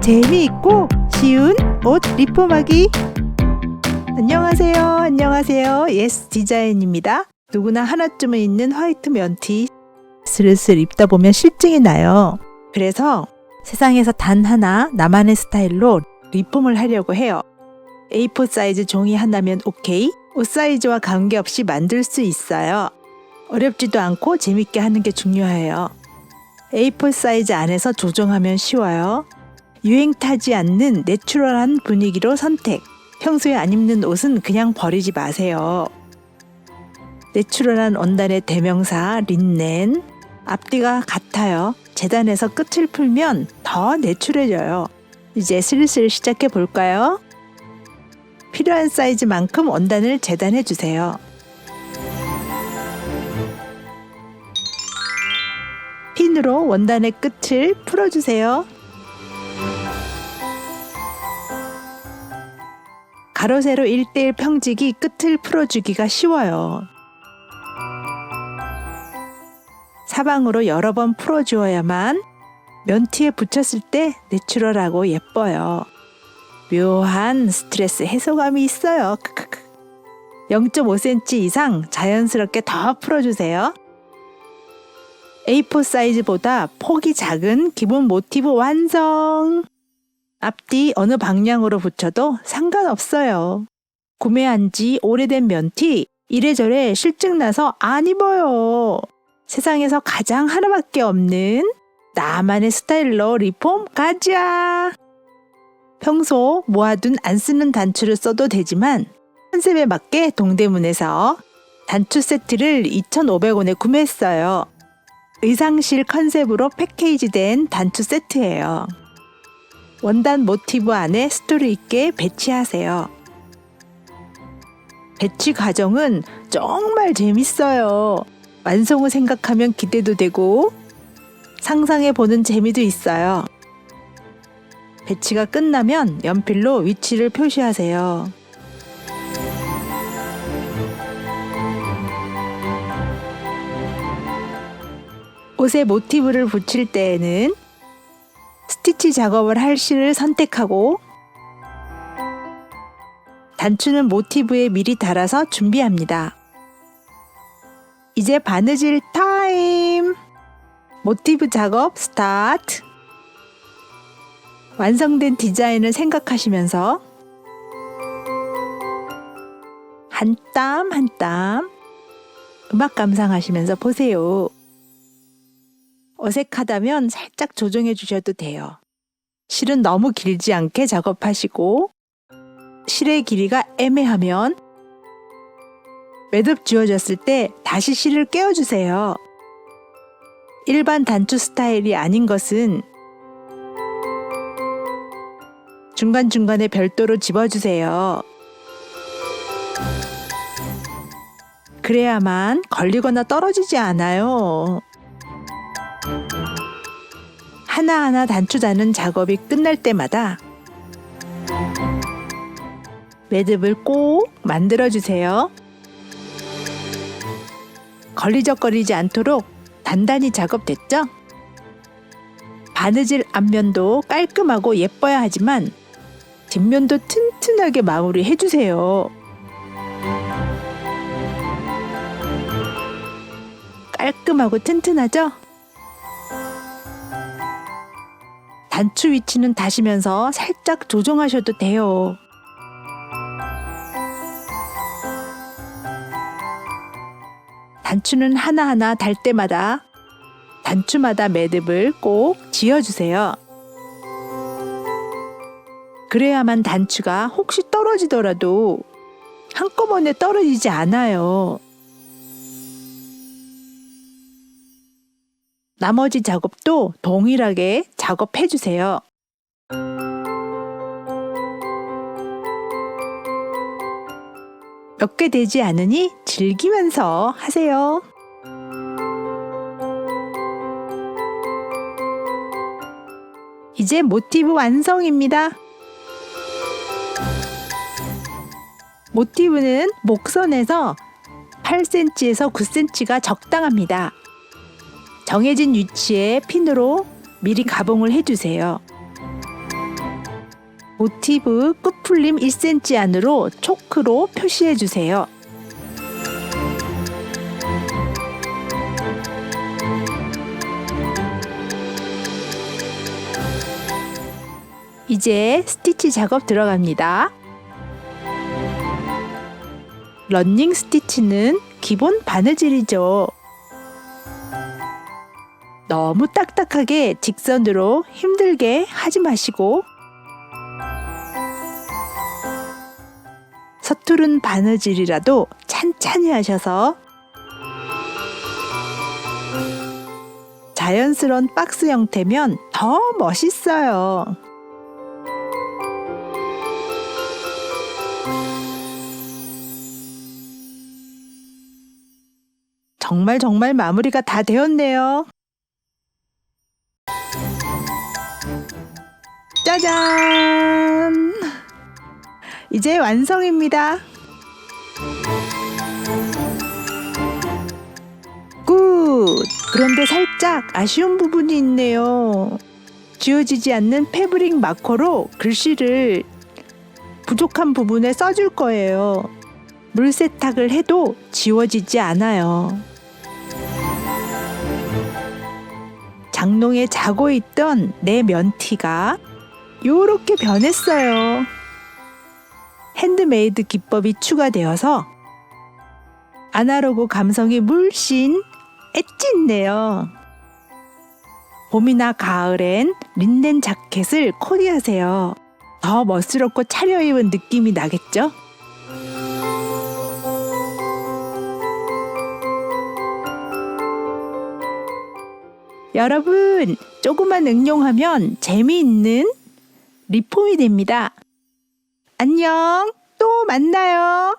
재미있고 쉬운 옷 리폼하기. 안녕하세요. 예스 디자인입니다. 누구나 하나쯤은 있는 화이트 면티 슬슬 입다 보면 실증이 나요. 그래서 세상에서 단 하나 나만의 스타일로 리폼을 하려고 해요. A4 사이즈 종이 하나면 오케이. 옷 사이즈와 관계없이 만들 수 있어요. 어렵지도 않고 재밌게 하는 게 중요해요. A4 사이즈 안에서 조정하면 쉬워요. 유행 타지 않는 내추럴한 분위기로 선택. 평소에 안 입는 옷은 그냥 버리지 마세요. 내추럴한 원단의 대명사 린넨. 앞뒤가 같아요. 재단에서 끝을 풀면 더 내추럴해져요. 이제 슬슬 시작해 볼까요? 필요한 사이즈만큼 원단을 재단해 주세요. 핀으로 원단의 끝을 풀어주세요. 가로 세로 1:1 평지기 끝을 풀어주기가 쉬워요. 사방으로 여러 번 풀어주어야만 면티에 붙였을 때 내추럴하고 예뻐요. 묘한 스트레스 해소감이 있어요. 0.5cm 이상 자연스럽게 더 풀어주세요. A4 사이즈보다 폭이 작은 기본 모티브 완성! 앞뒤 어느 방향으로 붙여도 상관없어요. 구매한 지 오래된 면티 이래저래 실증나서 안 입어요. 세상에서 가장 하나밖에 없는 나만의 스타일로 리폼 가자! 평소 모아둔 안 쓰는 단추를 써도 되지만 컨셉에 맞게 동대문에서 단추 세트를 2,500원에 구매했어요. 의상실 컨셉으로 패키지된 단추 세트예요. 원단 모티브 안에 스토리 있게 배치하세요. 배치 과정은 정말 재밌어요. 완성을 생각하면 기대도 되고 상상해보는 재미도 있어요. 배치가 끝나면 연필로 위치를 표시하세요. 옷에 모티브를 붙일 때에는 스티치 작업을 할 실을 선택하고 단추는 모티브에 미리 달아서 준비합니다. 이제 바느질 타임! 모티브 작업 스타트! 완성된 디자인을 생각하시면서 한 땀 한 땀 음악 감상하시면서 보세요. 어색하다면 살짝 조정해 주셔도 돼요. 실은 너무 길지 않게 작업하시고 실의 길이가 애매하면 매듭 지워졌을 때 다시 실을 꿰어주세요. 일반 단추 스타일이 아닌 것은 중간중간에 별도로 집어주세요. 그래야만 걸리거나 떨어지지 않아요. 하나하나 단추 다는 작업이 끝날 때마다 매듭을 꼭 만들어주세요. 걸리적거리지 않도록 단단히 작업됐죠? 바느질 앞면도 깔끔하고 예뻐야 하지만 뒷면도 튼튼하게 마무리해주세요. 깔끔하고 튼튼하죠? 단추 위치는 다시면서 살짝 조정하셔도 돼요. 단추는 하나하나 달 때마다 단추마다 매듭을 꼭 지어주세요. 그래야만 단추가 혹시 떨어지더라도 한꺼번에 떨어지지 않아요. 나머지 작업도 동일하게 작업해주세요. 몇 개 되지 않으니 즐기면서 하세요. 이제 모티브 완성입니다. 모티브는 목선에서 8cm에서 9cm가 적당합니다. 정해진 위치에 핀으로 미리 가봉을 해주세요. 모티브 끝풀림 1cm 안으로 초크로 표시해 주세요. 이제 스티치 작업 들어갑니다. 러닝 스티치는 기본 바느질이죠. 너무 딱딱하게 직선으로 힘들게 하지 마시고 서투른 바느질이라도 찬찬히 하셔서 자연스러운 박스 형태면 더 멋있어요. 정말 마무리가 다 되었네요. 짜잔! 이제 완성입니다. 굿! 그런데 살짝 아쉬운 부분이 있네요. 지워지지 않는 패브릭 마커로 글씨를 부족한 부분에 써줄 거예요. 물 세탁을 해도 지워지지 않아요. 장롱에 자고 있던 내 면티가 요렇게 변했어요. 핸드메이드 기법이 추가되어서 아날로그 감성이 물씬 엣지있네요. 봄이나 가을엔 린넨 자켓을 코디하세요. 더 멋스럽고 차려입은 느낌이 나겠죠? 여러분, 조금만 응용하면 재미있는 리폼이 됩니다. 안녕, 또 만나요.